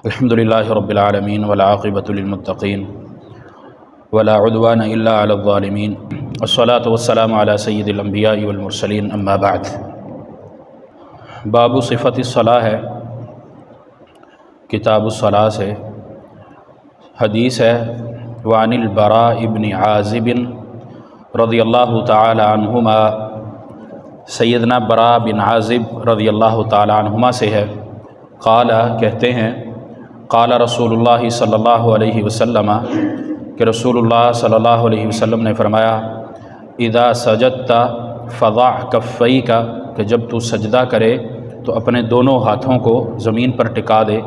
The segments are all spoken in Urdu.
الحمدللہ رب العالمین والعاقبۃ للمتقین ولا عدوان الا علی الظالمین والصلاة والسلام علی سید الانبیاء والمرسلین اما بعد۔ باب صفت الصلاۃ ہے، کتاب الصلاۃ سے حدیث ہے۔ وعن البراء بن عازب رضی اللہ تعالی عنہما، سیدنا براء بن عازب رضی اللہ تعالی عنہما سے ہے، قال کہتے ہیں، قال رسول اللہ صلی اللہ علیہ وسلم کہ رسول اللہ صلی اللہ علیہ وسلم نے فرمایا، اذا سجدت فضع کفیک، کہ جب تو سجدہ کرے تو اپنے دونوں ہاتھوں کو زمین پر ٹکا دے،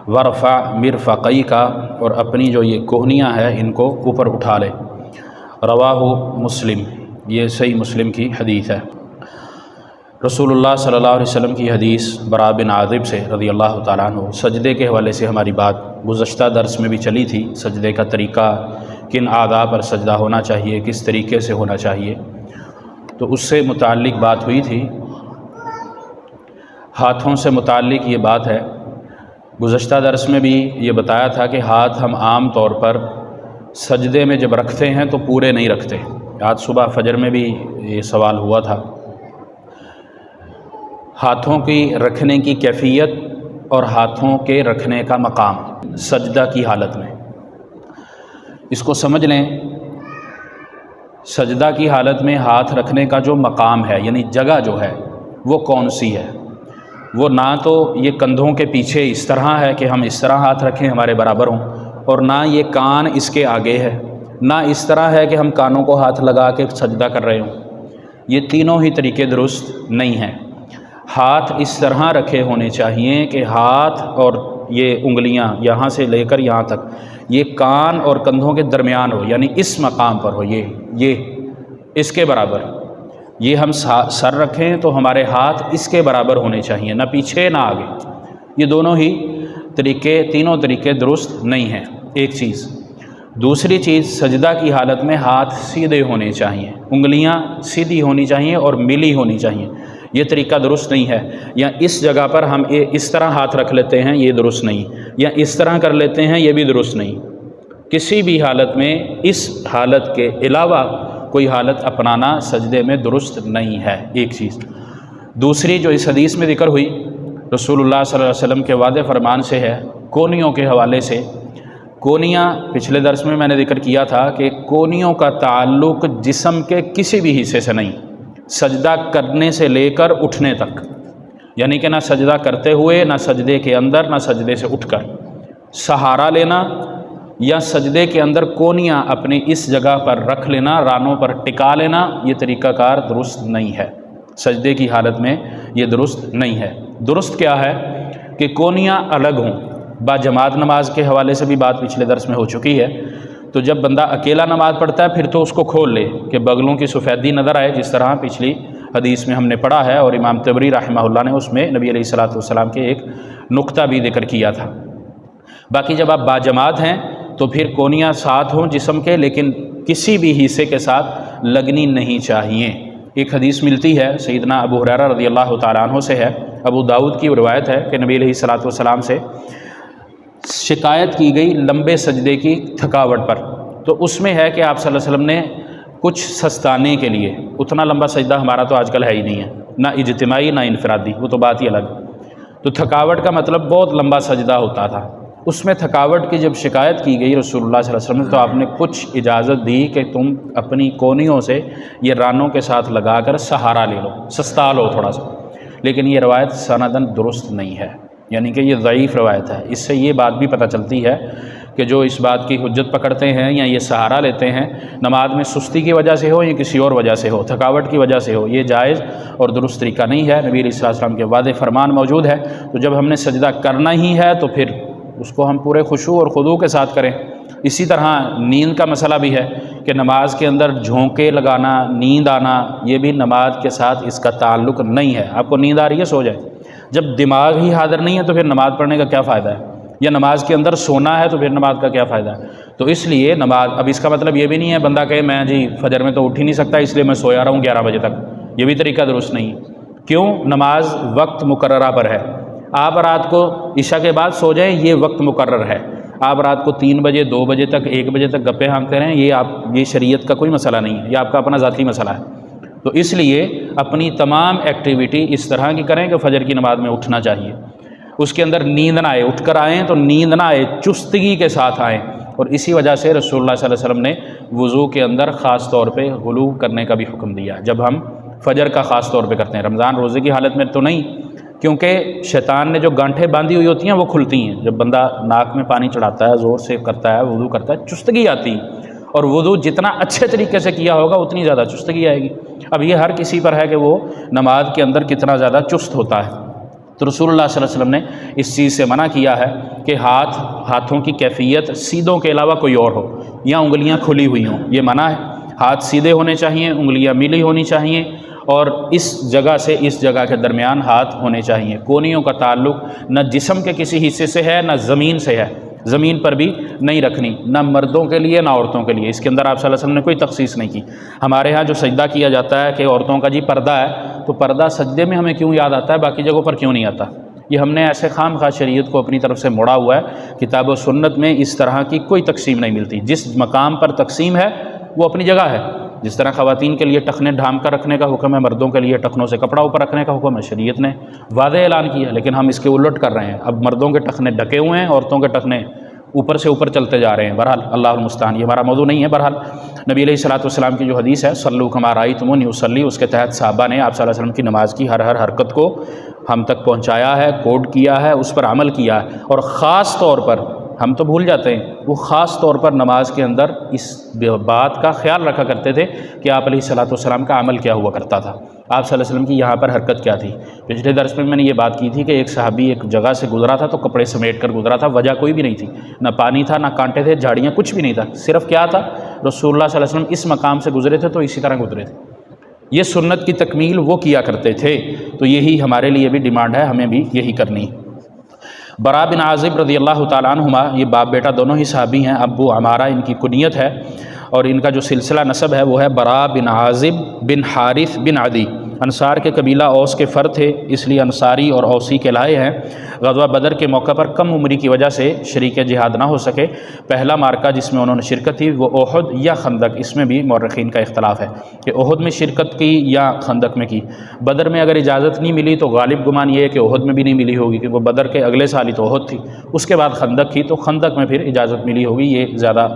ورفع مرفقیک، اور اپنی جو یہ کوہنیاں ہیں ان کو اوپر اٹھا لے۔ رواہ مسلم، یہ صحیح مسلم کی حدیث ہے۔ رسول اللہ صلی اللہ علیہ وسلم کی حدیث براء بن عازب سے رضی اللہ تعالیٰ عنہ، سجدے کے حوالے سے ہماری بات گزشتہ درس میں بھی چلی تھی، سجدے کا طریقہ، کن آداب پر سجدہ ہونا چاہیے، کس طریقے سے ہونا چاہیے، تو اس سے متعلق بات ہوئی تھی۔ ہاتھوں سے متعلق یہ بات ہے، گزشتہ درس میں بھی یہ بتایا تھا کہ ہاتھ ہم عام طور پر سجدے میں جب رکھتے ہیں تو پورے نہیں رکھتے۔ آج صبح فجر میں بھی یہ سوال ہوا تھا۔ ہاتھوں کی رکھنے کی کیفیت اور ہاتھوں کے رکھنے کا مقام سجدہ کی حالت میں، اس کو سمجھ لیں۔ سجدہ کی حالت میں ہاتھ رکھنے کا جو مقام ہے، یعنی جگہ جو ہے وہ کون سی ہے، وہ نہ تو یہ کندھوں کے پیچھے اس طرح ہے کہ ہم اس طرح ہاتھ رکھیں ہمارے برابر ہوں، اور نہ یہ کان اس کے آگے ہے، نہ اس طرح ہے کہ ہم کانوں کو ہاتھ لگا کے سجدہ کر رہے ہوں۔ یہ تینوں ہی طریقے درست نہیں ہیں۔ ہاتھ اس طرح رکھے ہونے چاہیے کہ ہاتھ اور یہ انگلیاں یہاں سے لے کر یہاں تک یہ کان اور کندھوں کے درمیان ہو، یعنی اس مقام پر ہو، یہ اس کے برابر۔ یہ ہم سر رکھیں تو ہمارے ہاتھ اس کے برابر ہونے چاہیے، نہ پیچھے نہ آگے۔ یہ دونوں ہی طریقے، تینوں طریقے درست نہیں ہیں، ایک چیز۔ دوسری چیز، سجدہ کی حالت میں ہاتھ سیدھے ہونے چاہیے، انگلیاں سیدھی ہونی چاہیے اور ملی ہونی چاہیے۔ یہ طریقہ درست نہیں ہے۔ یا اس جگہ پر ہم اس طرح ہاتھ رکھ لیتے ہیں، یہ درست نہیں، یا اس طرح کر لیتے ہیں، یہ بھی درست نہیں۔ کسی بھی حالت میں اس حالت کے علاوہ کوئی حالت اپنانا سجدے میں درست نہیں ہے، ایک چیز۔ دوسری جو اس حدیث میں ذکر ہوئی، رسول اللہ صلی اللہ علیہ وسلم کے وعدے فرمان سے ہے، کونیوں کے حوالے سے۔ کونیاں پچھلے درس میں نے ذکر کیا تھا کہ کونیوں کا تعلق جسم کے کسی بھی حصے سے نہیں، سجدہ کرنے سے لے کر اٹھنے تک، یعنی کہ نہ سجدہ کرتے ہوئے، نہ سجدے کے اندر، نہ سجدے سے اٹھ کر سہارا لینا، یا سجدے کے اندر کونیاں اپنی اس جگہ پر رکھ لینا، رانوں پر ٹکا لینا، یہ طریقہ کار درست نہیں ہے۔ سجدے کی حالت میں یہ درست نہیں ہے۔ درست کیا ہے کہ کونیاں الگ ہوں۔ با جماعت نماز کے حوالے سے بھی بات پچھلے درس میں ہو چکی ہے۔ تو جب بندہ اکیلا نماز پڑھتا ہے پھر تو اس کو کھول لے کہ بغلوں کی سفیدی نظر آئے، جس طرح پچھلی حدیث میں ہم نے پڑھا ہے، اور امام طبری رحمہ اللہ نے اس میں نبی علیہ الصلوۃ والسلام کے ایک نقطہ بھی ذکر کیا تھا۔ باقی جب آپ باجماعت ہیں تو پھر کونیاں ساتھ ہوں جسم کے، لیکن کسی بھی حصے کے ساتھ لگنی نہیں چاہیے۔ ایک حدیث ملتی ہے، سیدنا ابو ہریرہ رضی اللہ تعالیٰ عنہ سے ہے، ابو داؤد کی روایت ہے کہ نبی علیہ الصلوۃ والسلام سے شکایت کی گئی لمبے سجدے کی تھکاوٹ پر، تو اس میں ہے کہ آپ صلی اللہ علیہ وسلم نے کچھ سستانے کے لیے، اتنا لمبا سجدہ ہمارا تو آج کل ہے ہی نہیں ہے، نہ اجتماعی نہ انفرادی، وہ تو بات ہی الگ۔ تو تھکاوٹ کا مطلب بہت لمبا سجدہ ہوتا تھا۔ اس میں تھکاوٹ کی جب شکایت کی گئی رسول اللہ صلی اللہ علیہ وسلم نے، تو آپ نے کچھ اجازت دی کہ تم اپنی کونیوں سے یہ رانوں کے ساتھ لگا کر سہارا لے لو، سستا لو تھوڑا سا۔ لیکن یہ روایت سنداً درست نہیں ہے، یعنی کہ یہ ضعیف روایت ہے۔ اس سے یہ بات بھی پتہ چلتی ہے کہ جو اس بات کی حجت پکڑتے ہیں یا یہ سہارا لیتے ہیں، نماز میں سستی کی وجہ سے ہو یا کسی اور وجہ سے ہو، تھکاوٹ کی وجہ سے ہو، یہ جائز اور درست طریقہ نہیں ہے۔ نبی علیہ السلام کے وعدے فرمان موجود ہے، تو جب ہم نے سجدہ کرنا ہی ہے تو پھر اس کو ہم پورے خشوع اور خضوع کے ساتھ کریں۔ اسی طرح نیند کا مسئلہ بھی ہے کہ نماز کے اندر جھونکے لگانا، نیند آنا، یہ بھی نماز کے ساتھ اس کا تعلق نہیں ہے۔ آپ کو نیند آ رہی ہے، سو جائے۔ جب دماغ ہی حاضر نہیں ہے تو پھر نماز پڑھنے کا کیا فائدہ ہے؟ یا نماز کے اندر سونا ہے تو پھر نماز کا کیا فائدہ ہے؟ تو اس لیے نماز، اب اس کا مطلب یہ بھی نہیں ہے بندہ کہے میں جی فجر میں تو اٹھ ہی نہیں سکتا اس لیے میں سویا رہا ہوں 11 بجے تک، یہ بھی طریقہ درست نہیں۔ کیوں؟ نماز وقت مقررہ پر ہے، آپ رات کو عشاء کے بعد سو جائیں، یہ وقت مقرر ہے۔ آپ رات کو 3 بجے 2 بجے تک 1 بجے تک گپے ہانکتے رہیں، یہ شریعت کا کوئی مسئلہ نہیں ہے، یہ آپ کا اپنا ذاتی مسئلہ ہے۔ تو اس لیے اپنی تمام ایکٹیویٹی اس طرح کی کریں کہ فجر کی نماز میں اٹھنا چاہیے، اس کے اندر نیند نہ آئے، اٹھ کر آئیں تو نیند نہ آئے، چستگی کے ساتھ آئیں۔ اور اسی وجہ سے رسول اللہ صلی اللہ علیہ وسلم نے وضو کے اندر خاص طور پہ غلو کرنے کا بھی حکم دیا، جب ہم فجر کا خاص طور پہ کرتے ہیں۔ رمضان روزے کی حالت میں تو نہیں، کیونکہ شیطان نے جو گانٹھیں باندھی ہوئی ہوتی ہیں وہ کھلتی ہیں، جب بندہ ناک میں پانی چڑھاتا ہے، زور سے کرتا ہے، وضو کرتا ہے، چستگی آتی ہے، اور وضو جتنا اچھے طریقے سے کیا ہوگا اتنی زیادہ چستگی آئے گی۔ اب یہ ہر کسی پر ہے کہ وہ نماز کے اندر کتنا زیادہ چست ہوتا ہے۔ تو رسول اللہ صلی اللہ علیہ وسلم نے اس چیز سے منع کیا ہے کہ ہاتھوں کی کیفیت سیدھوں کے علاوہ کوئی اور ہو، یا انگلیاں کھلی ہوئی ہوں، یہ منع ہے۔ ہاتھ سیدھے ہونے چاہیے، انگلیاں ملی ہونی چاہیے، اور اس جگہ سے اس جگہ کے درمیان ہاتھ ہونے چاہیے۔ کونیوں کا تعلق نہ جسم کے کسی حصے سے ہے نہ زمین سے ہے، زمین پر بھی نہیں رکھنی، نہ مردوں کے لیے نہ عورتوں کے لیے۔ اس کے اندر آپ صلی اللہ علیہ وسلم نے کوئی تخصیص نہیں کی۔ ہمارے ہاں جو سجدہ کیا جاتا ہے کہ عورتوں کا جی پردہ ہے، تو پردہ سجدے میں ہمیں کیوں یاد آتا ہے، باقی جگہوں پر کیوں نہیں آتا؟ یہ ہم نے ایسے خام خواہ شریعت کو اپنی طرف سے موڑا ہوا ہے۔ کتاب و سنت میں اس طرح کی کوئی تقسیم نہیں ملتی۔ جس مقام پر تقسیم ہے وہ اپنی جگہ ہے۔ جس طرح خواتین کے لیے ٹخنے ڈھام کر رکھنے کا حکم ہے، مردوں کے لیے ٹخنوں سے کپڑا اوپر رکھنے کا حکم ہے، شریعت نے واضح اعلان کیا، لیکن ہم اس کے الٹ کر رہے ہیں۔ اب مردوں کے ٹخنے ڈھکے ہوئے ہیں، عورتوں کے ٹخنے اوپر سے اوپر چلتے جا رہے ہیں۔ بہرحال اللہ المستعان، یہ ہمارا موضوع نہیں ہے۔ بہرحال نبی علیہ الصلوۃ والسلام کی جو حدیث ہے صلو کما رأیتمونی اصلی، اس کے تحت صحابہ نے آپ صلی اللہ علیہ وسلم کی نماز کی ہر حرکت کو ہم تک پہنچایا ہے، کوڈ کیا ہے، اس پر عمل کیا ہے، اور خاص طور پر ہم تو بھول جاتے ہیں، وہ خاص طور پر نماز کے اندر اس بات کا خیال رکھا کرتے تھے کہ آپ علیہ الصلوۃ والسلام کا عمل کیا ہوا کرتا تھا، آپ صلی اللہ علیہ وسلم کی یہاں پر حرکت کیا تھی۔ پچھلے درس میں نے یہ بات کی تھی کہ ایک صحابی ایک جگہ سے گزرا تھا تو کپڑے سمیٹ کر گزرا تھا، وجہ کوئی بھی نہیں تھی، نہ پانی تھا، نہ کانٹے تھے، جھاڑیاں، کچھ بھی نہیں تھا، صرف کیا تھا، رسول اللہ صلی اللہ علیہ وسلم اس مقام سے گزرے تھے تو اسی طرح گزرے تھے۔ یہ سنت کی تکمیل وہ کیا کرتے تھے، تو یہی ہمارے لیے بھی ڈیمانڈ ہے، ہمیں بھی یہی کرنی۔ برا بن عازب رضی اللہ تعالیٰ عنہما، یہ باپ بیٹا دونوں ہی صحابی ہیں، ابو عمارہ ان کی کنیت ہے، اور ان کا جو سلسلہ نسب ہے وہ ہے برا بن عازب بن حارث بن عدی۔ انصار کے قبیلہ اوس کے فرد تھے، اس لیے انصاری اور اوسی کہلائے ہیں۔ غزوہ بدر کے موقع پر کم عمری کی وجہ سے شریک جہاد نہ ہو سکے۔ پہلا مارکہ جس میں انہوں نے شرکت کی وہ احد یا خندق، اس میں بھی مورخین کا اختلاف ہے کہ احد میں شرکت کی یا خندق میں کی۔ بدر میں اگر اجازت نہیں ملی تو غالب گمان یہ ہے کہ احد میں بھی نہیں ملی ہوگی، کیونکہ وہ بدر کے اگلے سال ہی تو احد تھی، اس کے بعد خندق کی، تو خندق میں پھر اجازت ملی ہوگی، یہ زیادہ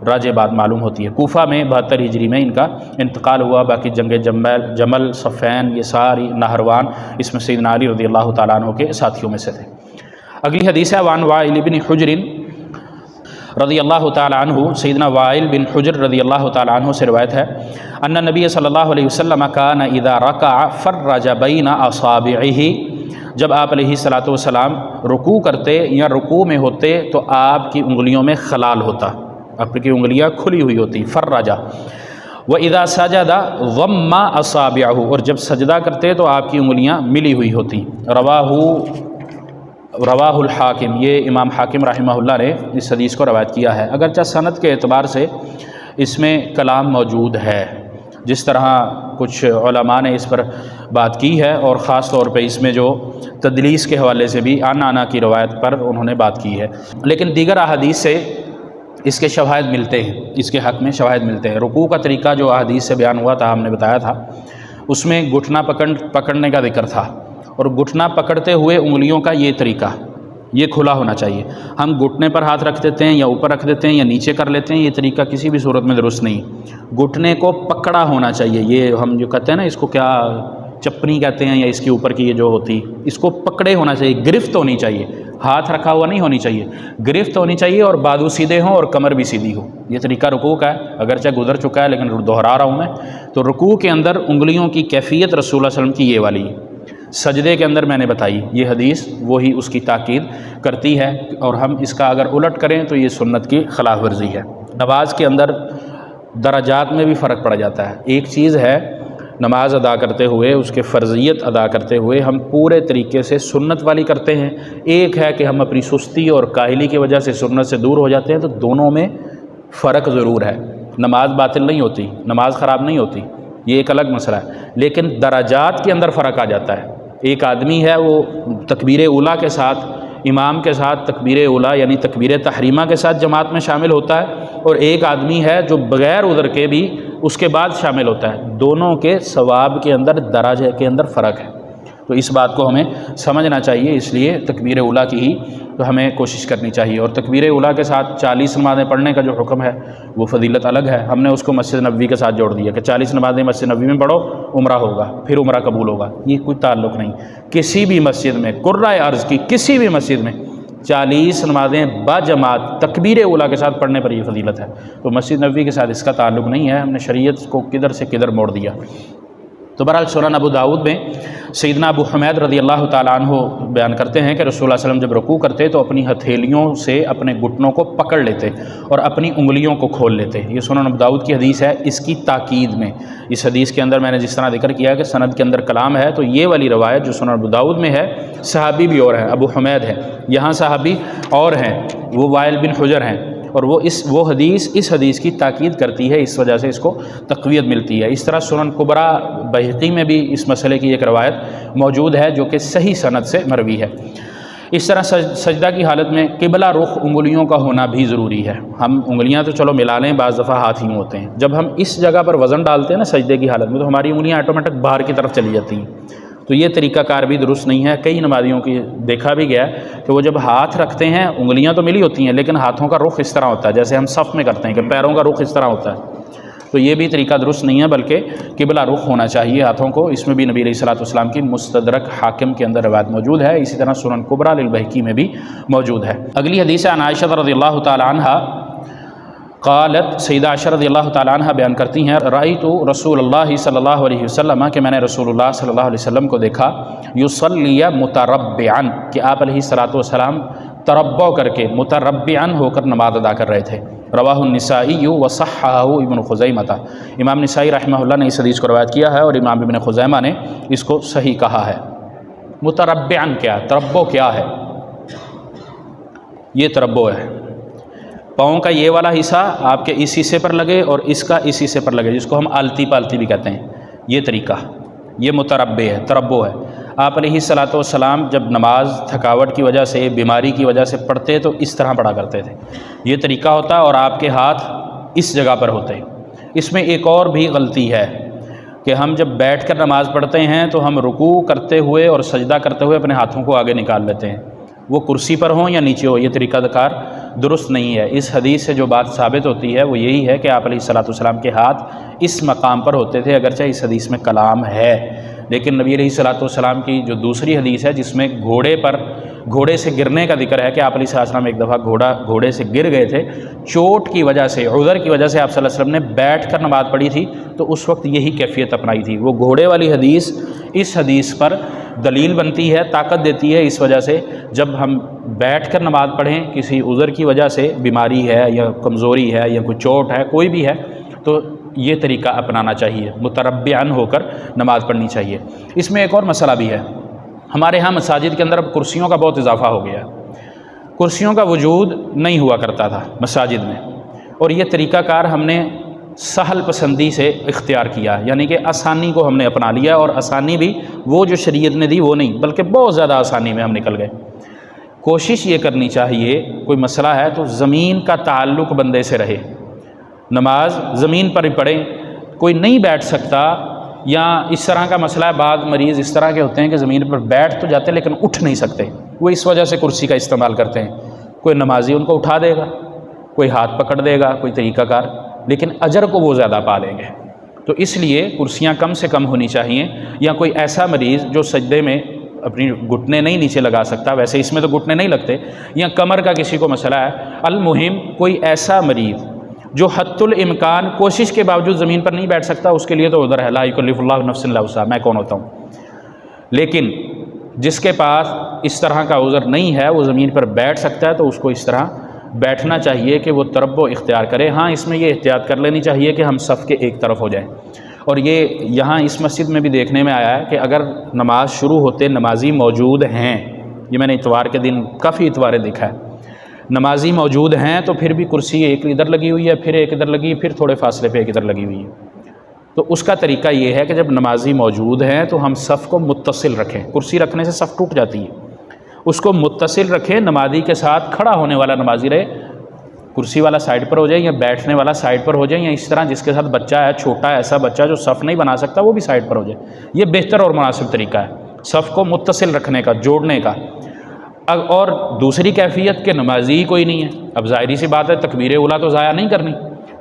راجع بات معلوم ہوتی ہے۔ کوفہ میں 72 ہجری میں ان کا انتقال ہوا۔ باقی جنگ جمل، صفین، یہ ساری نہروان، اس میں سیدنا علی رضی اللہ تعالیٰ عنہ کے ساتھیوں میں سے تھے۔ اگلی حدیث ہے وعن وائل بن حجر رضی اللہ تعالیٰ عنہ، سیدنا وائل بن حجر رضی اللہ تعالیٰ عنہ سے روایت ہے، ان نبی صلی اللہ علیہ وسلم کان اذا رکع فرج بین اصابعہ، جب آپ علیہ الصلوۃ والسلام رکوع کرتے یا رکوع میں ہوتے تو آپ کی انگلیوں میں خلال ہوتا، آپ کی انگلیاں کھلی ہوئی ہوتی، فرجا۔ وَإِذَا سَجَدَ ضَمَّ أَصَابِعَهُ، اور جب سجدہ کرتے تو آپ کی انگلیاں ملی ہوئی ہوتی۔ رواہ الحاکم، یہ امام حاکم رحمہ اللہ نے اس حدیث کو روایت کیا ہے۔ اگرچہ سند کے اعتبار سے اس میں کلام موجود ہے، جس طرح کچھ علماء نے اس پر بات کی ہے، اور خاص طور پہ اس میں جو تدلیس کے حوالے سے بھی آنا کی روایت پر انہوں نے بات کی ہے، لیکن دیگر احادیث سے اس کے شواہد ملتے ہیں، اس کے حق میں شواہد ملتے ہیں۔ رکوع کا طریقہ جو احادیث سے بیان ہوا تھا، ہم نے بتایا تھا، اس میں گھٹنا پکڑنے کا ذکر تھا، اور گھٹنا پکڑتے ہوئے انگلیوں کا یہ طریقہ، یہ کھلا ہونا چاہیے۔ ہم گھٹنے پر ہاتھ رکھ دیتے ہیں یا اوپر رکھ دیتے ہیں یا نیچے کر لیتے ہیں، یہ طریقہ کسی بھی صورت میں درست نہیں۔ گھٹنے کو پکڑا ہونا چاہیے، یہ ہم جو کہتے ہیں نا، اس کو کیا چپنی کہتے ہیں، یا اس کے اوپر کی یہ جو ہوتی، اس کو پکڑے ہونا چاہیے، گرفت ہونی چاہیے، ہاتھ رکھا ہوا نہیں ہونی چاہیے، گرفت ہونی چاہیے، اور بازو سیدھے ہوں اور کمر بھی سیدھی ہو۔ یہ طریقہ رکوع کا ہے، اگرچہ گزر چکا ہے لیکن دہرا رہا ہوں میں۔ تو رکوع کے اندر انگلیوں کی کیفیت رسول اللہ صلی اللہ علیہ وسلم کی یہ والی ہے۔ سجدے کے اندر میں نے بتائی، یہ حدیث وہی اس کی تاکید کرتی ہے، اور ہم اس کا اگر الٹ کریں تو یہ سنت کی خلاف ورزی ہے۔ نماز کے اندر درجات میں بھی فرق پڑ جاتا ہے۔ ایک چیز ہے نماز ادا کرتے ہوئے، اس کے فرضیت ادا کرتے ہوئے ہم پورے طریقے سے سنت والی کرتے ہیں، ایک ہے کہ ہم اپنی سستی اور کاہلی کی وجہ سے سنت سے دور ہو جاتے ہیں، تو دونوں میں فرق ضرور ہے۔ نماز باطل نہیں ہوتی، نماز خراب نہیں ہوتی، یہ ایک الگ مسئلہ ہے، لیکن درجات کے اندر فرق آ جاتا ہے۔ ایک آدمی ہے وہ تکبیر اولیٰ کے ساتھ امام کے ساتھ تکبیر اولیٰ یعنی تکبیر تحریمہ کے ساتھ جماعت میں شامل ہوتا ہے، اور ایک آدمی ہے جو بغیر عذر کے بھی اس کے بعد شامل ہوتا ہے، دونوں کے ثواب کے اندر درجے کے اندر فرق ہے۔ تو اس بات کو ہمیں سمجھنا چاہیے، اس لیے تکبیر اولیٰ کی ہی تو ہمیں کوشش کرنی چاہیے۔ اور تکبیر اولیٰ کے ساتھ 40 نمازیں پڑھنے کا جو حکم ہے وہ فضیلت الگ ہے، ہم نے اس کو مسجد نبوی کے ساتھ جوڑ دیا کہ 40 نمازیں مسجد نبوی میں پڑھو، عمرہ ہوگا، پھر عمرہ قبول ہوگا۔ یہ کوئی تعلق نہیں، کسی بھی مسجد میں، قرۂ ارض کی کسی بھی مسجد میں 40 نمازیں با جماعت تکبیر اولیٰ کے ساتھ پڑھنے پر یہ فضیلت ہے۔ تو مسجد نبوی کے ساتھ اس کا تعلق نہیں ہے، ہم نے شریعت کو کدھر سے کدھر موڑ دیا۔ تو بہرحال سنن ابو داؤد میں سیدنا ابو حمید رضی اللہ تعالیٰ عنہ بیان کرتے ہیں کہ رسول اللہ علیہ وسلم جب رکوع کرتے تو اپنی ہتھیلیوں سے اپنے گھٹنوں کو پکڑ لیتے اور اپنی انگلیوں کو کھول لیتے۔ یہ سنن ابو داؤد کی حدیث ہے، اس کی تاکید میں اس حدیث کے اندر میں نے جس طرح ذکر کیا کہ سند کے اندر کلام ہے، تو یہ والی روایت جو سنن ابو داؤد میں ہے، صحابی بھی اور ہیں، ابو حمید ہے، یہاں صحابی اور ہیں، وہ وائل بن حجر ہیں، اور وہ حدیث اس حدیث کی تاکید کرتی ہے، اس وجہ سے اس کو تقویت ملتی ہے۔ اس طرح سنن کبریٰ بہقی میں بھی اس مسئلے کی ایک روایت موجود ہے جو کہ صحیح سند سے مروی ہے۔ اس طرح سجدہ کی حالت میں قبلہ رخ انگلیوں کا ہونا بھی ضروری ہے۔ ہم انگلیاں تو چلو ملا لیں، بعض دفعہ ہاتھ ہی ہوتے ہیں، جب ہم اس جگہ پر وزن ڈالتے ہیں نا سجدے کی حالت میں، تو ہماری انگلیاں آٹومیٹک باہر کی طرف چلی جاتی ہیں، تو یہ طریقہ کار بھی درست نہیں ہے۔ کئی نمازیوں کی دیکھا بھی گیا کہ وہ جب ہاتھ رکھتے ہیں انگلیاں تو ملی ہوتی ہیں لیکن ہاتھوں کا رخ اس طرح ہوتا ہے جیسے ہم صف میں کرتے ہیں کہ پیروں کا رخ اس طرح ہوتا ہے، تو یہ بھی طریقہ درست نہیں ہے، بلکہ قبلہ رخ ہونا چاہیے ہاتھوں کو۔ اس میں بھی نبی علیہ الصلوۃ والسلام کی مستدرک حاکم کے اندر روایت موجود ہے، اسی طرح سنن کبریٰ للبیہقی میں بھی موجود ہے۔ اگلی حدیث عن عائشہ رضی اللہ تعالی عنہا قالت، سیدہ عائشہ رضی اللہ تعالیٰ عنہ بیان کرتی ہیں، رأیت رسول اللہ صلی اللہ علیہ وسلم، کہ میں نے رسول اللہ صلی اللہ علیہ وسلم کو دیکھا، یصلی متربعا، کہ آپ علیہ الصلوۃ والسلام تربع کر کے متربعا ہو کر نماز ادا کر رہے تھے۔ رواہ النسائی وصححہ ابن خزیمہ، امام نسائی رحمہ اللہ نے اس حدیث کو روایت کیا ہے اور امام ابن خزیمہ نے اس کو صحیح کہا ہے۔ متربعا کیا، تربع کیا ہے؟ یہ تربع ہے، پاؤں کا یہ والا حصہ آپ کے اس حصے پر لگے اور اس کا اس حصے پر لگے، جس کو ہم آلتی پالتی بھی کہتے ہیں، یہ طریقہ، یہ متربع ہے، تربع ہے۔ آپ علیہ الصلوۃ والسلام جب نماز تھکاوٹ کی وجہ سے، بیماری کی وجہ سے پڑھتے تو اس طرح پڑھا کرتے تھے، یہ طریقہ ہوتا اور آپ کے ہاتھ اس جگہ پر ہوتے۔ اس میں ایک اور بھی غلطی ہے کہ ہم جب بیٹھ کر نماز پڑھتے ہیں تو ہم رکوع کرتے ہوئے اور سجدہ کرتے ہوئے اپنے ہاتھوں کو آگے نکال لیتے ہیں، وہ کرسی پر ہوں یا نیچے ہو، یہ طریقہ کار درست نہیں ہے۔ اس حدیث سے جو بات ثابت ہوتی ہے وہ یہی ہے کہ آپ علیہ الصلوۃ والسلام کے ہاتھ اس مقام پر ہوتے تھے، اگرچہ اس حدیث میں کلام ہے، لیکن نبی علیہ الصلوۃ والسلام کی جو دوسری حدیث ہے جس میں گھوڑے سے گرنے کا ذکر ہے کہ آپ علیہ الصلوۃ والسلام ایک دفعہ گھوڑے سے گر گئے تھے، چوٹ کی وجہ سے، عذر کی وجہ سے آپ صلی اللہ علیہ وسلم نے بیٹھ کر نماز پڑھی تھی، تو اس وقت یہی کیفیت اپنائی تھی۔ وہ گھوڑے والی حدیث اس حدیث پر دلیل بنتی ہے، طاقت دیتی ہے، اس وجہ سے جب ہم بیٹھ کر نماز پڑھیں، کسی عذر کی وجہ سے، بیماری ہے یا کمزوری ہے یا کوئی چوٹ ہے، کوئی بھی ہے، تو یہ طریقہ اپنانا چاہیے، متربعاً ہو کر نماز پڑھنی چاہیے۔ اس میں ایک اور مسئلہ بھی ہے، ہمارے ہاں مساجد کے اندر اب کرسیوں کا بہت اضافہ ہو گیا ہے، کرسیوں کا وجود نہیں ہوا کرتا تھا مساجد میں، اور یہ طریقہ کار ہم نے سہل پسندی سے اختیار کیا، یعنی کہ آسانی کو ہم نے اپنا لیا، اور آسانی بھی وہ جو شریعت نے دی وہ نہیں، بلکہ بہت زیادہ آسانی میں ہم نکل گئے۔ کوشش یہ کرنی چاہیے، کوئی مسئلہ ہے تو زمین کا تعلق بندے سے رہے، نماز زمین پر ہی پڑھیں، کوئی نہیں بیٹھ سکتا، یا اس طرح کا مسئلہ ہے، بعض مریض اس طرح کے ہوتے ہیں کہ زمین پر بیٹھ تو جاتے لیکن اٹھ نہیں سکتے، وہ اس وجہ سے کرسی کا استعمال کرتے ہیں۔ کوئی نمازی ان کو اٹھا دے گا، کوئی ہاتھ پکڑ دے گا، کوئی طریقہ کار، لیکن اجر کو وہ زیادہ پا لیں گے۔ تو اس لیے کرسیاں کم سے کم ہونی چاہیے، یا کوئی ایسا مریض جو سجدے میں اپنی گھٹنے نہیں نیچے لگا سکتا، ویسے اس میں تو گھٹنے نہیں لگتے، یا کمر کا کسی کو مسئلہ ہے، المہم کوئی ایسا مریض جو حت الامکان کوشش کے باوجود زمین پر نہیں بیٹھ سکتا، اس کے لیے تو عذر ہے، لا یکلف اللہ نفسا الا وسعہا، میں کون ہوتا ہوں۔ لیکن جس کے پاس اس طرح کا عذر نہیں ہے، وہ زمین پر بیٹھ سکتا ہے، تو اس کو اس طرح بیٹھنا چاہیے کہ وہ تربع اختیار کرے۔ ہاں اس میں یہ احتیاط کر لینی چاہیے کہ ہم صف کے ایک طرف ہو جائیں، اور یہ یہاں اس مسجد میں بھی دیکھنے میں آیا ہے کہ اگر نماز شروع ہوتے نمازی موجود ہیں، یہ میں نے اتوار کے دن کافی اتواریں دیکھا ہے، نمازی موجود ہیں تو پھر بھی کرسی ایک ادھر لگی ہوئی ہے، پھر ایک ادھر لگی، پھر تھوڑے فاصلے پہ ایک ادھر لگی ہوئی ہے، تو اس کا طریقہ یہ ہے کہ جب نمازی موجود ہیں تو ہم صف کو متصل رکھیں، کرسی رکھنے سے صف ٹوٹ جاتی ہے، اس کو متصل رکھیں، نمازی کے ساتھ کھڑا ہونے والا نمازی رہے، کرسی والا سائڈ پر ہو جائے یا بیٹھنے والا سائڈ پر ہو جائے، یا اس طرح جس کے ساتھ بچہ ہے چھوٹا ہے، ایسا بچہ جو صف نہیں بنا سکتا وہ بھی سائڈ پر ہو جائے، یہ بہتر اور مناسب طریقہ ہے صف کو متصل رکھنے کا، جوڑنے کا۔ اور دوسری کیفیت کہ نمازی ہی کوئی نہیں ہے، اب ظاہری سی بات ہے تکبیر اولیٰ تو ضائع نہیں کرنی،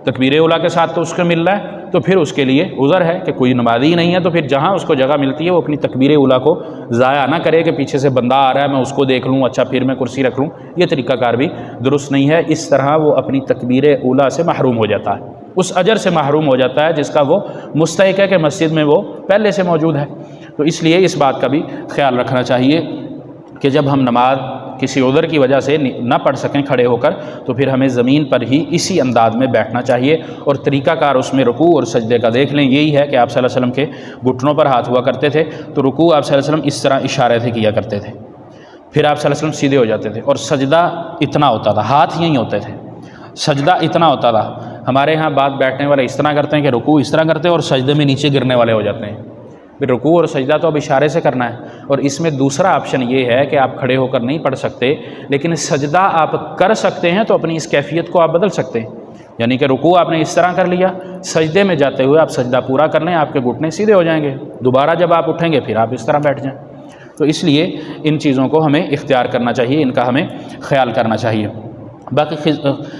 تکبیر اولیٰ کے ساتھ تو اس کو مل رہا ہے، تو پھر اس کے لیے عذر ہے کہ کوئی نمازی ہی نہیں ہے، تو پھر جہاں اس کو جگہ ملتی ہے وہ اپنی تکبیر اولیٰ کو ضائع نہ کرے کہ پیچھے سے بندہ آ رہا ہے میں اس کو دیکھ لوں، اچھا پھر میں کرسی رکھ لوں، یہ طریقہ کار بھی درست نہیں ہے۔ اس طرح وہ اپنی تکبیر اولیٰ سے محروم ہو جاتا ہے، اس اجر سے محروم ہو جاتا ہے جس کا وہ مستحق ہے کہ مسجد میں وہ پہلے سے موجود ہے۔ تو اس لیے اس بات کا بھی خیال رکھنا چاہیے کہ جب ہم نماز کسی عذر کی وجہ سے نہ پڑھ سکیں کھڑے ہو کر، تو پھر ہمیں زمین پر ہی اسی انداز میں بیٹھنا چاہیے، اور طریقہ کار اس میں رکوع اور سجدے کا دیکھ لیں، یہی ہے کہ آپ صلی اللہ علیہ وسلم کے گھٹنوں پر ہاتھ ہوا کرتے تھے، تو رکوع آپ صلی اللہ علیہ وسلم اس طرح اشارے سے کیا کرتے تھے، پھر آپ صلی اللہ علیہ وسلم سیدھے ہو جاتے تھے، اور سجدہ اتنا ہوتا تھا، ہاتھ یہیں ہوتے تھے، سجدہ اتنا ہوتا تھا۔ ہمارے ہاں بات بیٹھنے والے اس طرح کرتے ہیں کہ رکوع اس طرح کرتے ہیں اور سجدے میں نیچے گرنے والے ہو جاتے ہیں، پھر رکوع اور سجدہ تو اب اشارے سے کرنا ہے، اور اس میں دوسرا آپشن یہ ہے کہ آپ کھڑے ہو کر نہیں پڑھ سکتے، لیکن سجدہ آپ کر سکتے ہیں، تو اپنی اس کیفیت کو آپ بدل سکتے ہیں، یعنی کہ رکوع آپ نے اس طرح کر لیا، سجدے میں جاتے ہوئے آپ سجدہ پورا کر لیں، آپ کے گھٹنے سیدھے ہو جائیں گے، دوبارہ جب آپ اٹھیں گے پھر آپ اس طرح بیٹھ جائیں۔ تو اس لیے ان چیزوں کو ہمیں اختیار کرنا چاہیے، ان کا ہمیں خیال کرنا چاہیے۔ باقی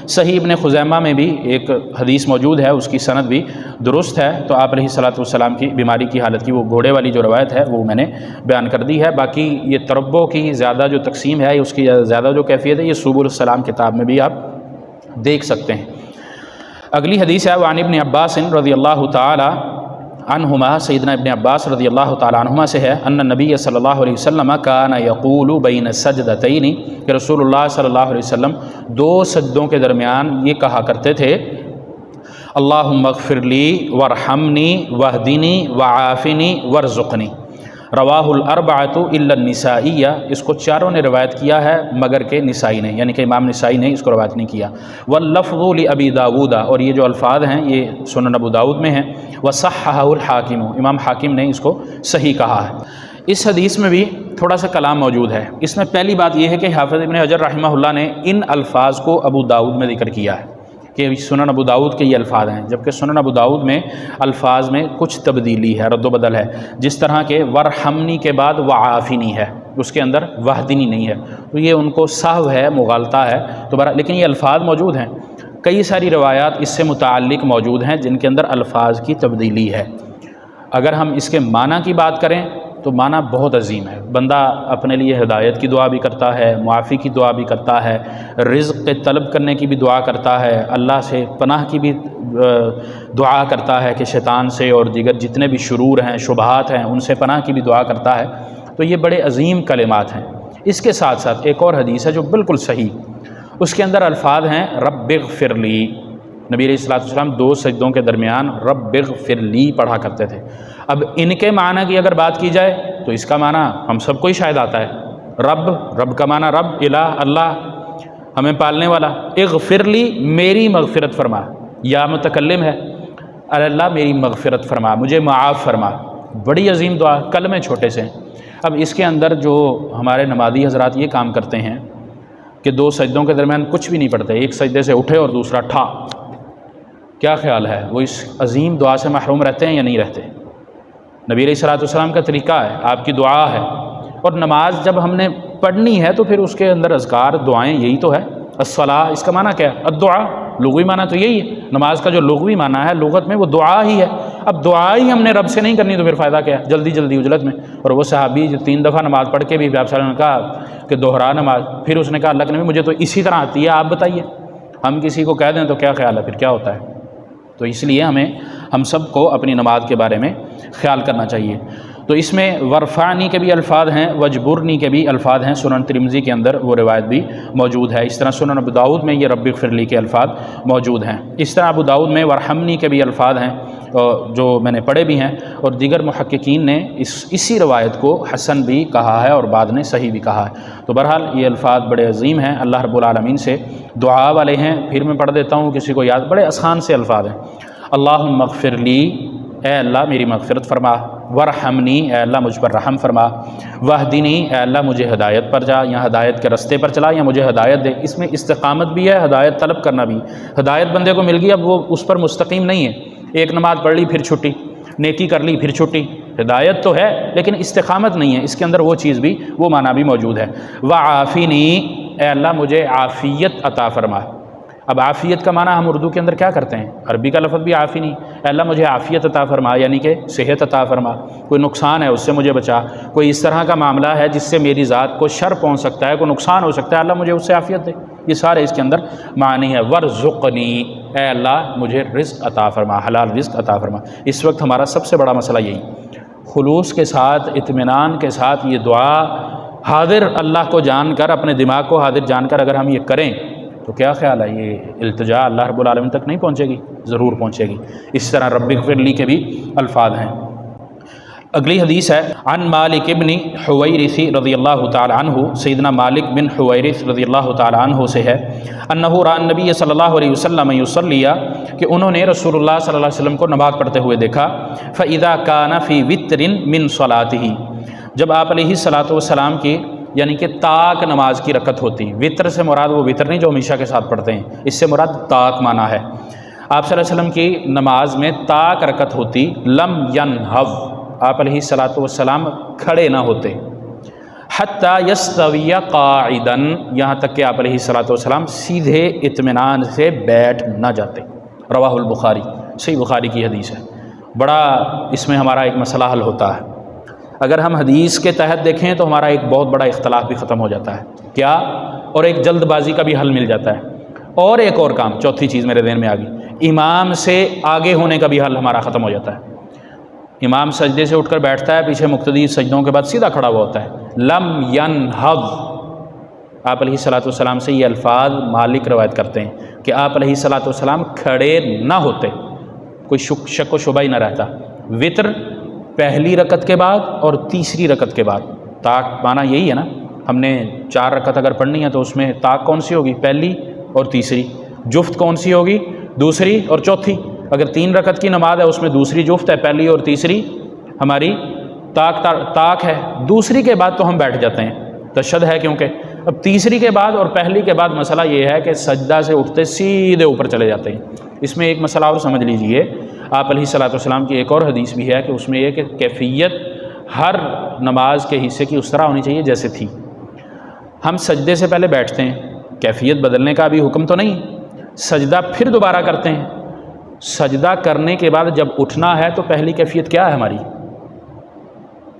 صحیح ابن خزیمہ میں بھی ایک حدیث موجود ہے، اس کی سند بھی درست ہے، تو آپ علیہ الصلوۃ والسلام کی بیماری کی حالت کی وہ گھوڑے والی جو روایت ہے وہ میں نے بیان کر دی ہے۔ باقی یہ تربو کی زیادہ جو تقسیم ہے، اس کی زیادہ جو کیفیت ہے، یہ سبل السلام کتاب میں بھی آپ دیکھ سکتے ہیں۔ اگلی حدیث ہے وعن ابن عباس رضی اللہ تعالی عنہما، سیدنا ابن عباس رضی اللہ تعالی عنہما سے ہے، ان نبی صلی اللہ علیہ وسلم کان یقول بین السجدتین، کہ رسول اللہ صلی اللہ علیہ وسلم دو سجدوں کے درمیان یہ کہا کرتے تھے، اللہم اغفر لی وارحمنی واہدنی وعافنی وارزقنی، رواہ الاربعۃ الا النسائیہ، اس کو چاروں نے روایت کیا ہے مگر کہ نسائی نے، یعنی کہ امام نسائی نے اس کو روایت نہیں کیا۔ واللفظ لابی داود، اور یہ جو الفاظ ہیں یہ سنن ابو داود میں ہیں۔ وصححہ الحاکم، امام حاکم نے اس کو صحیح کہا ہے۔ اس حدیث میں بھی تھوڑا سا کلام موجود ہے۔ اس میں پہلی بات یہ ہے کہ حافظ ابن حجر رحمہ اللہ نے ان الفاظ کو ابو داود میں ذکر کیا ہے کہ سنن ابو داود کے یہ الفاظ ہیں، جبکہ سنن ابو داود میں الفاظ میں کچھ تبدیلی ہے، رد و بدل ہے، جس طرح کہ ورحمنی کے بعد وعافنی ہے، اس کے اندر وحدنی نہیں ہے، تو یہ ان کو سہو ہے، مغالطہ ہے، تو لیکن یہ الفاظ موجود ہیں۔ کئی ساری روایات اس سے متعلق موجود ہیں جن کے اندر الفاظ کی تبدیلی ہے۔ اگر ہم اس کے معنی کی بات کریں تو معنی بہت عظیم ہے، بندہ اپنے لیے ہدایت کی دعا بھی کرتا ہے، معافی کی دعا بھی کرتا ہے، رزق کے طلب کرنے کی بھی دعا کرتا ہے، اللہ سے پناہ کی بھی دعا کرتا ہے کہ شیطان سے اور دیگر جتنے بھی شرور ہیں، شبہات ہیں، ان سے پناہ کی بھی دعا کرتا ہے، تو یہ بڑے عظیم کلمات ہیں۔ اس کے ساتھ ساتھ ایک اور حدیث ہے جو بالکل صحیح، اس کے اندر الفاظ ہیں رب اغفر لی، نبی علیہ الصلوۃ والسلام دو سجدوں کے درمیان رب اغفر لی پڑھا کرتے تھے۔ اب ان کے معنی کی اگر بات کی جائے تو اس کا معنی ہم سب کو ہی شاید آتا ہے، رب کا معنی رب، الہ، اللہ، ہمیں پالنے والا، اغفر لی میری مغفرت فرما، یا متکلم ہے، اللہ میری مغفرت فرما، مجھے معاف فرما، بڑی عظیم دعا، کلمے چھوٹے سے۔ اب اس کے اندر جو ہمارے نمازی حضرات یہ کام کرتے ہیں کہ دو سجدوں کے درمیان کچھ بھی نہیں پڑھتے، ایک سجدے سے اٹھے اور دوسرا ٹھا، کیا خیال ہے وہ اس عظیم دعا سے محروم رہتے ہیں یا نہیں رہتے؟ نبی علیہ الصلوۃ والسلام کا طریقہ ہے، آپ کی دعا ہے، اور نماز جب ہم نے پڑھنی ہے تو پھر اس کے اندر اذکار، دعائیں، یہی تو ہے۔ الصلاۃ، اس کا معنی کیا ہے؟ الدعاء، لغوی معنی تو یہی ہے، نماز کا جو لغوی معنی ہے لغت میں وہ دعا ہی ہے۔ اب دعا ہی ہم نے رب سے نہیں کرنی تو پھر فائدہ کیا ہے جلدی جلدی اجلت میں؟ اور وہ صحابی جو 3 دفعہ نماز پڑھ کے بھی آپ صلی اللہ علیہ وسلم نے کہا کہ دوہرا نماز، پھر اس نے کہا اللہ کے نبی مجھے تو اسی طرح آتی ہے، آپ بتائیے۔ ہم کسی کو کہہ دیں تو کیا خیال ہے پھر کیا ہوتا ہے؟ تو اس لیے ہم سب کو اپنی نماز کے بارے میں خیال کرنا چاہیے۔ تو اس میں ورفعنی کے بھی الفاظ ہیں، وجبرنی کے بھی الفاظ ہیں، سنن ترمذی کے اندر وہ روایت بھی موجود ہے۔ اس طرح سنن ابو داؤد میں یہ رب اغفر لی کے الفاظ موجود ہیں۔ اس طرح ابو داؤد میں ورحمنی کے بھی الفاظ ہیں جو میں نے پڑھے بھی ہیں، اور دیگر محققین نے اسی روایت کو حسن بھی کہا ہے اور بعد نے صحیح بھی کہا ہے۔ تو بہرحال یہ الفاظ بڑے عظیم ہیں، اللہ رب العالمین سے دعا والے ہیں۔ پھر میں پڑھ دیتا ہوں، کسی کو یاد، بڑے آسان سے الفاظ ہیں۔ اللہم اغفر لی اے اللہ میری مغفرت فرما، ورحمنی اے اللہ مجھ پر رحم فرما، واہدنی اے اللہ مجھے ہدایت پر جا، یا ہدایت کے رستے پر چلا، یا مجھے ہدایت دے۔ اس میں استقامت بھی ہے، ہدایت طلب کرنا بھی۔ ہدایت بندے کو مل گئی، اب وہ اس پر مستقیم نہیں ہے، ایک نماز پڑھ لی پھر چھٹی، نیکی کر لی پھر چھٹی، ہدایت تو ہے لیکن استقامت نہیں ہے، اس کے اندر وہ چیز بھی، وہ معنی بھی موجود ہے۔ وعافنی اے اللہ مجھے عافیت عطا فرما۔ اب عافیت کا معنی ہم اردو کے اندر کیا کرتے ہیں؟ عربی کا لفظ بھی عافی نہیں، اے اللہ مجھے عافیت عطا فرما، یعنی کہ صحت عطا فرما، کوئی نقصان ہے اس سے مجھے بچا، کوئی اس طرح کا معاملہ ہے جس سے میری ذات کو شر پہنچ سکتا ہے، کوئی نقصان ہو سکتا ہے، اللہ مجھے اس سے عافیت دے۔ یہ سارے اس کے اندر معنی ہے۔ ورزقنی اے اللہ مجھے رزق عطا فرما، حلال رزق عطا فرما۔ اس وقت ہمارا سب سے بڑا مسئلہ یہی، خلوص کے ساتھ، اطمینان کے ساتھ یہ دعا حاضر اللہ کو جان کر، اپنے دماغ کو حاضر جان کر اگر ہم یہ کریں تو کیا خیال ہے یہ التجا اللہ رب العالمین تک نہیں پہنچے گی؟ ضرور پہنچے گی۔ اس طرح رب اغفر لی کے بھی الفاظ ہیں۔ اگلی حدیث ہے عن مالک بن حویرث رضی اللہ تعالی عنہ، سیدنا مالک بن حویرث رضی اللہ تعالی عنہ سے ہے، انہ رأى النبی صلی اللہ علیہ وسلم یصلی، کہ انہوں نے رسول اللہ صلی اللہ علیہ وسلم کو نماز پڑھتے ہوئے دیکھا، فإذا كان في وتر من صلاته، جب آپ علیہ الصلوۃ والسلام کی یعنی کہ طاق نماز کی رکعت ہوتی، وطر سے مراد وہ وطر نہیں جو ہمیشہ کے ساتھ پڑھتے ہیں، اس سے مراد طاق معنی ہے۔ آپ صلی اللہ علیہ وسلم کی نماز میں طاق رکعت ہوتی، لم ینہض، آپ علیہ الصلوۃ والسلام کھڑے نہ ہوتے، حتی یستوی قاعدا، یہاں تک کہ آپ علیہ الصلوۃ والسلام سیدھے اطمینان سے بیٹھ نہ جاتے۔ رواہ البخاری، صحیح بخاری کی حدیث ہے۔ بڑا اس میں ہمارا ایک مسئلہ حل ہوتا ہے، اگر ہم حدیث کے تحت دیکھیں تو ہمارا ایک بہت بڑا اختلاف بھی ختم ہو جاتا ہے، کیا؟ اور ایک جلد بازی کا بھی حل مل جاتا ہے، اور ایک اور کام، چوتھی چیز میرے ذہن میں آ گئی، امام سے آگے ہونے کا بھی حل ہمارا ختم ہو جاتا ہے۔ امام سجدے سے اٹھ کر بیٹھتا ہے، پیچھے مقتدی سجدوں کے بعد سیدھا کھڑا ہوا ہوتا ہے، لم ینہض۔ آپ علیہ الصلوۃ والسلام سے یہ الفاظ مالک روایت کرتے ہیں کہ آپ علیہ الصلوۃ والسلام کھڑے نہ ہوتے، کوئی شک و شبہ ہی نہ رہتا۔ وطر پہلی رکعت کے بعد اور تیسری رکعت کے بعد، طاق معنی یہی ہے نا، ہم نے 4 رکعت اگر پڑھنی ہے تو اس میں طاق کون سی ہوگی؟ پہلی اور تیسری۔ جفت کون سی ہوگی؟ دوسری اور چوتھی۔ اگر 3 رکعت کی نماز ہے اس میں دوسری جفت ہے، پہلی اور تیسری ہماری طاق ہے، دوسری کے بعد تو ہم بیٹھ جاتے ہیں، تشہد ہے کیونکہ۔ اب تیسری کے بعد اور پہلی کے بعد مسئلہ یہ ہے کہ سجدہ سے اٹھتے سیدھے اوپر چلے جاتے ہیں۔ اس میں ایک مسئلہ اور سمجھ لیجئے، آپ علیہ الصلوۃ والسلام کی ایک اور حدیث بھی ہے کہ اس میں یہ کہ کیفیت ہر نماز کے حصے کی اس طرح ہونی چاہیے جیسے تھی۔ ہم سجدے سے پہلے بیٹھتے ہیں، کیفیت بدلنے کا بھی حکم تو نہیں، سجدہ پھر دوبارہ کرتے ہیں، سجدہ کرنے کے بعد جب اٹھنا ہے تو پہلی کیفیت کیا ہے ہماری؟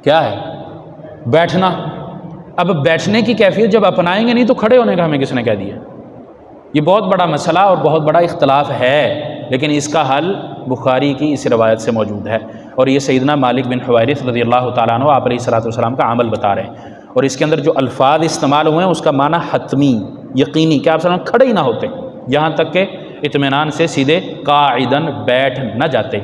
کیا ہے؟ بیٹھنا۔ اب بیٹھنے کی کیفیت جب اپنائیں گے نہیں تو کھڑے ہونے کا ہمیں کس نے کہہ دیا؟ یہ بہت بڑا مسئلہ اور بہت بڑا اختلاف ہے، لیکن اس کا حل بخاری کی اس روایت سے موجود ہے، اور یہ سیدنا مالک بن حویرث رضی اللہ تعالیٰ عنہ آپ علیہ الصلوۃ والسلام کا عمل بتا رہے ہیں، اور اس کے اندر جو الفاظ استعمال ہوئے ہیں اس کا معنی حتمی، یقینی، کہ آپ صلی اللہ علیہ وسلم کھڑے ہی نہ ہوتے، یہاں تک کہ اطمینان سے سیدھے قاعدن بیٹھ نہ جاتے۔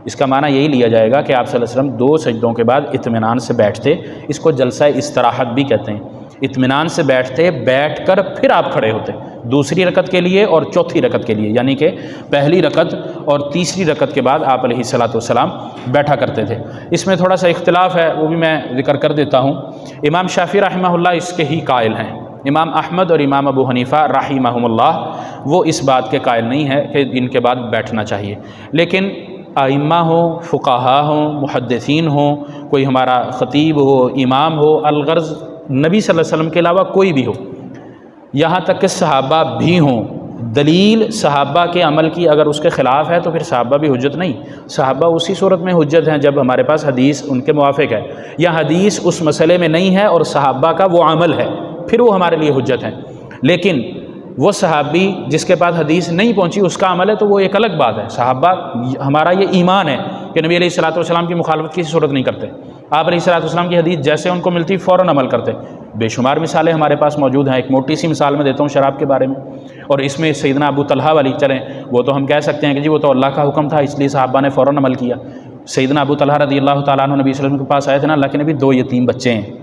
اس کا معنی یہی لیا جائے گا کہ آپ صلی اللہ علیہ وسلم 2 سجدوں کے بعد اطمینان سے بیٹھتے، اس کو جلسہ استراحت بھی کہتے ہیں۔ اطمینان سے بیٹھتے، بیٹھ کر پھر آپ کھڑے ہوتے دوسری رکعت کے لیے اور چوتھی رکعت کے لیے، یعنی کہ پہلی رکعت اور تیسری رکعت کے بعد آپ علیہ الصلوۃ والسلام بیٹھا کرتے تھے۔ اس میں تھوڑا سا اختلاف ہے، وہ بھی میں ذکر کر دیتا ہوں۔ امام شافعی رحمہ اللہ اس کے ہی قائل ہیں، امام احمد اور امام ابو حنیفہ رحمہم اللہ وہ اس بات کے قائل نہیں ہے کہ ان کے بعد بیٹھنا چاہیے، لیکن ائمہ ہوں، فقہا ہوں، محدثین ہوں، کوئی ہمارا خطیب ہو، امام ہو، الغرض نبی صلی اللہ علیہ وسلم کے علاوہ کوئی بھی ہو، یہاں تک کہ صحابہ بھی ہوں، دلیل صحابہ کے عمل کی اگر اس کے خلاف ہے تو پھر صحابہ بھی حجت نہیں، صحابہ اسی صورت میں حجت ہیں جب ہمارے پاس حدیث ان کے موافق ہے، یا حدیث اس مسئلے میں نہیں ہے اور صحابہ کا وہ عمل ہے، پھر وہ ہمارے لیے حجت ہیں۔ لیکن وہ صحابی جس کے پاس حدیث نہیں پہنچی اس کا عمل ہے تو وہ ایک الگ بات ہے۔ صحابہ ہمارا یہ ایمان ہے کہ نبی علیہ الصلوۃ والسلام کی مخالفت کسی صورت نہیں کرتے، آپ علیہ الصلوۃ والسلام کی حدیث جیسے ان کو ملتی فوراً عمل کرتے۔ بے شمار مثالیں ہمارے پاس موجود ہیں، ایک موٹی سی مثال میں دیتا ہوں شراب کے بارے میں، اور اس میں سیدنا ابو طلحہ والی چلیں، وہ تو ہم کہہ سکتے ہیں کہ جی وہ تو اللہ کا حکم تھا اس لیے صحابہ نے فوراً عمل کیا۔ سیدنا ابو طلحہ رضی اللہ تعالیٰ عنہ نبی صلی اللہ علیہ وسلم کے پاس آئے تھے نا، اللہ کے نبی 2 یتیم بچے ہیں،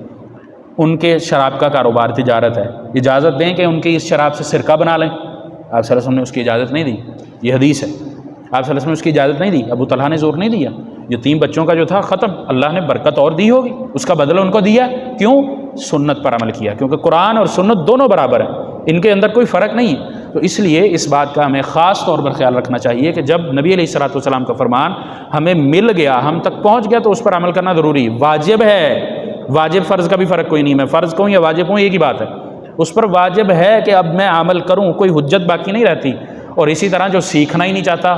ان کے شراب کا کاروبار تجارت ہے، اجازت دیں کہ ان کی اس شراب سے سرکہ بنا لیں؟ آپ صلی اللہ علیہ وسلم نے اس کی اجازت نہیں دی، یہ حدیث ہے، آپ صلی اللہ علیہ وسلم نے اس کی اجازت نہیں دی، ابو طلحہ نے زور نہیں دیا، یتیم بچوں کا جو تھا ختم، اللہ نے برکت اور دی ہوگی، اس کا بدلہ ان کو دیا، کیوں؟ سنت پر عمل کیا، کیونکہ قرآن اور سنت دونوں برابر ہیں، ان کے اندر کوئی فرق نہیں ہے۔ تو اس لیے اس بات کا ہمیں خاص طور پر خیال رکھنا چاہیے کہ جب نبی علیہ الصلوۃ والسلام کا فرمان ہمیں مل گیا، ہم تک پہنچ گیا، تو اس پر عمل کرنا ضروری، واجب ہے۔ واجب فرض کا بھی فرق کوئی نہیں، میں فرض کہوں یا واجب کہوں ایک ہی بات ہے، اس پر واجب ہے کہ اب میں عمل کروں، کوئی حجت باقی نہیں رہتی۔ اور اسی طرح جو سیکھنا ہی نہیں چاہتا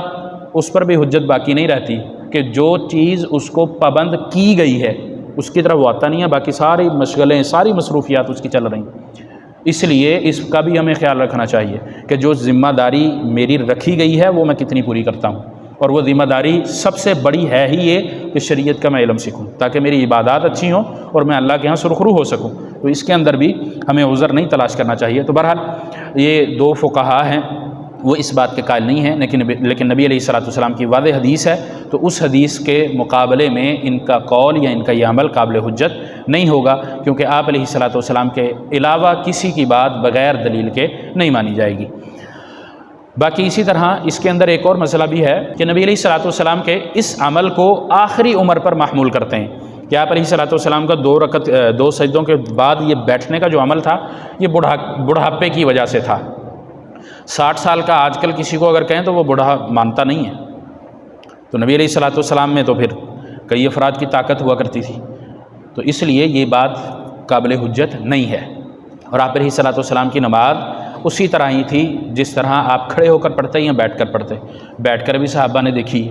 اس پر بھی حجت باقی نہیں رہتی کہ جو چیز اس کو پابند کی گئی ہے اس کی طرف وہ آتا نہیں ہے، باقی ساری مشغلیں، ساری مصروفیات اس کی چل رہی ہیں۔ اس لیے اس کا بھی ہمیں خیال رکھنا چاہیے کہ جو ذمہ داری میری رکھی گئی ہے وہ میں کتنی پوری کرتا ہوں، اور وہ ذمہ داری سب سے بڑی ہے ہی یہ کہ شریعت کا میں علم سیکھوں تاکہ میری عبادات اچھی ہوں اور میں اللہ کے ہاں سرخرو ہو سکوں۔ تو اس کے اندر بھی ہمیں عذر نہیں تلاش کرنا چاہیے۔ تو بہرحال یہ دو فقہا ہیں وہ اس بات کے قائل نہیں ہیں، لیکن نبی علیہ الصلوۃ والسلام کی واضح حدیث ہے، تو اس حدیث کے مقابلے میں ان کا قول یا ان کا یہ عمل قابل حجت نہیں ہوگا، کیونکہ آپ علیہ الصلوۃ والسلام کے علاوہ کسی کی بات بغیر دلیل کے نہیں مانی جائے گی۔ باقی اسی طرح اس کے اندر ایک اور مسئلہ بھی ہے کہ نبی علیہ الصلوۃ والسلام کے اس عمل کو آخری عمر پر محمول کرتے ہیں کہ آپ علیہ الصلوۃ والسلام کا 2 سجدوں کے بعد یہ بیٹھنے کا جو عمل تھا یہ بڑھاپے کی وجہ سے تھا۔ 60 سال کا آج کل کسی کو اگر کہیں تو وہ بوڑھا مانتا نہیں ہے، تو نبی علیہ الصلوۃ والسلام میں تو پھر کئی افراد کی طاقت ہوا کرتی تھی، تو اس لیے یہ بات قابل حجت نہیں ہے۔ اور آپ علیہ الصلوۃ والسلام کی نماز اسی طرح ہی تھی جس طرح آپ کھڑے ہو کر پڑھتے یا بیٹھ کر پڑھتے، بیٹھ کر بھی صحابہ نے دیکھی،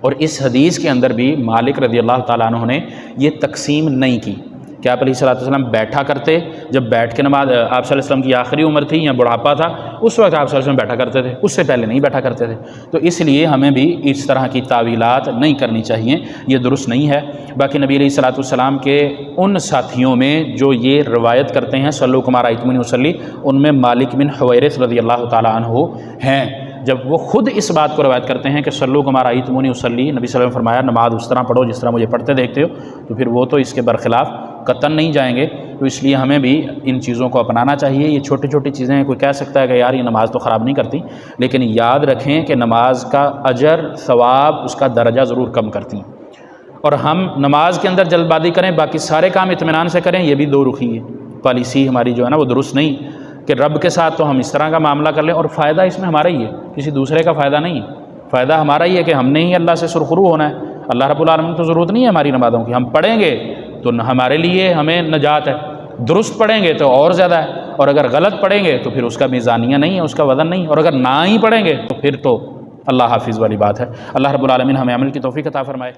اور اس حدیث کے اندر بھی مالک رضی اللہ تعالیٰ عنہ نے یہ تقسیم نہیں کی کہ آپ علیہ الصلوۃ والسلام بیٹھا کرتے، جب بیٹھ کے نماز آپ صلی اللہ علیہ وسلم کی آخری عمر تھی یا بڑھاپا تھا اس وقت آپ صلی اللہ علیہ وسلم بیٹھا کرتے تھے، اس سے پہلے نہیں بیٹھا کرتے تھے۔ تو اس لیے ہمیں بھی اس طرح کی تعویلات نہیں کرنی چاہیے، یہ درست نہیں ہے۔ باقی نبی علیہ الصلوۃ والسلام کے ان ساتھیوں میں جو یہ روایت کرتے ہیں صلو کما رأیتمونی اصلی، ان میں مالک بن حویرث رضی اللہ تعالیٰ عنہ ہیں۔ جب وہ خود اس بات کو روایت کرتے ہیں کہ صلو کما رأیتمونی اصلی، نبی صلی اللہ علیہ وسلم نے فرمایا نماز اس طرح پڑھو جس طرح مجھے پڑھتے دیکھتے ہو، تو پھر وہ تو اس کے برخلاف قطعاً نہیں جائیں گے۔ تو اس لیے ہمیں بھی ان چیزوں کو اپنانا چاہیے۔ یہ چھوٹی چھوٹی چیزیں ہیں، کوئی کہہ سکتا ہے کہ یار یہ نماز تو خراب نہیں کرتی، لیکن یاد رکھیں کہ نماز کا اجر، ثواب، اس کا درجہ ضرور کم کرتی ہیں، اور ہم نماز کے اندر جلد بازی کریں، باقی سارے کام اطمینان سے کریں، یہ بھی دو رخی ہے، پالیسی ہماری جو ہے نا وہ درست نہیں کہ رب کے ساتھ تو ہم اس طرح کا معاملہ کر لیں اور فائدہ اس میں ہمارا ہی ہے، کسی دوسرے کا فائدہ نہیں ہے۔ فائدہ ہمارا ہی ہے کہ ہم نے ہی اللہ سے سرخرو ہونا ہے۔ اللہ رب العالمین تو ضرورت نہیں ہے ہماری نمازوں کی، ہم پڑھیں گے تو ہمارے لیے ہمیں نجات ہے، درست پڑھیں گے تو اور زیادہ ہے، اور اگر غلط پڑھیں گے تو پھر اس کا میزانیہ نہیں ہے، اس کا وزن نہیں ہے، اور اگر نہ ہی پڑھیں گے تو پھر تو اللہ حافظ والی بات ہے۔ اللہ رب العالمین ہمیں عمل کی توفیق عطا فرمائے۔